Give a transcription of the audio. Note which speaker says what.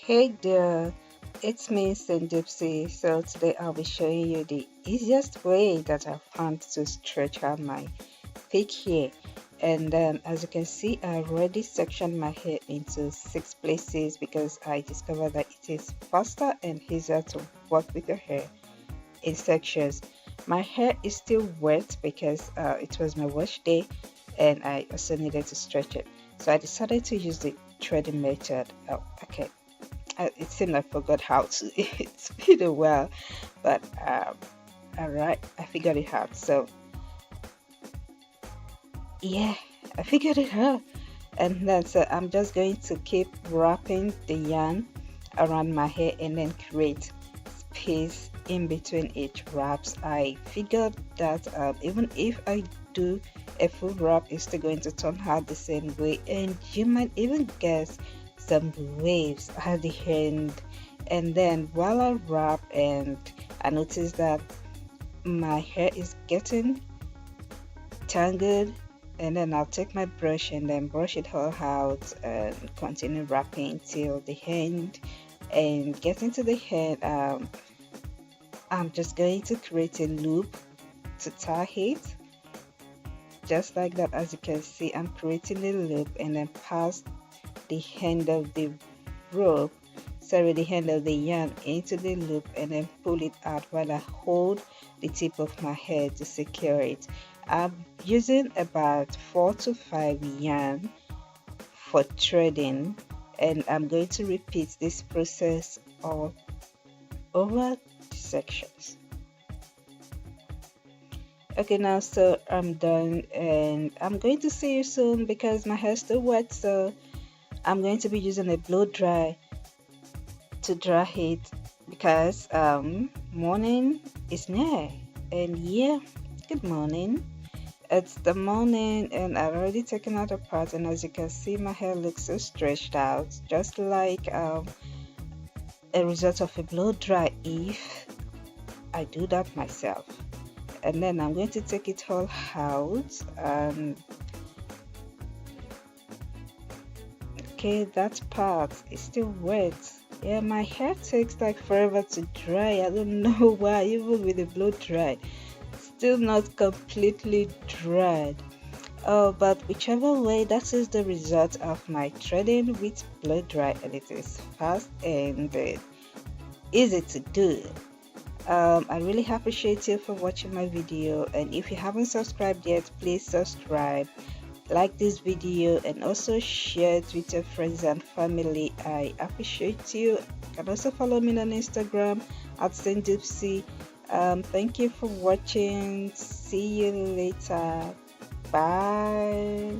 Speaker 1: Hey there, it's me, St. Gypsy. So today I'll be showing you the easiest way that I found to stretch out my thick hair. And as you can see, I already sectioned my hair into 6 places because I discovered that it is faster and easier to work with your hair in sections. My hair is still wet because it was my wash day and I also needed to stretch it. So I decided to use the threading method. Oh, okay, it seemed I forgot how to. It's been a while, but all right, I figured it out. So yeah, I figured it out, and then so I'm just going to keep wrapping the yarn around my hair and then create space in between each wraps. I figured that even if I do a full wrap, it's still going to turn out the same way, and you might even guess some waves at the end. And then while I wrap, and I noticed that my hair is getting tangled, and then I'll take my brush and then brush it all out and continue wrapping till the end. And getting to the head, I'm just going to create a loop to tie it just like that. As you can see, I'm creating a loop and then pass the end of the rope, the end of the yarn into the loop and then pull it out while I hold the tip of my hair to secure it. I'm using about 4 to 5 yarn for threading, and I'm going to repeat this process all over the sections. Okay, now so I'm done, and I'm going to see you soon because my hair is still wet, so I'm going to be using a blow dry to dry it because morning is near. And yeah, good morning. It's the morning and I've already taken out a part, and as you can see, my hair looks so stretched out, just like a result of a blow dry if I do that myself. And then I'm going to take it all out, and okay, that part is still wet. Yeah, my hair takes like forever to dry. I don't know why, even with the blow dry, still not completely dried. Oh, but whichever way, that is the result of my threading with blow dry, and it is fast and easy to do. I really appreciate you for watching my video, and if you haven't subscribed yet, please subscribe, like this video, and also share it with your friends and family. I appreciate you. You can also follow me on Instagram at St. Gypsy. Thank you for watching. See you later. Bye.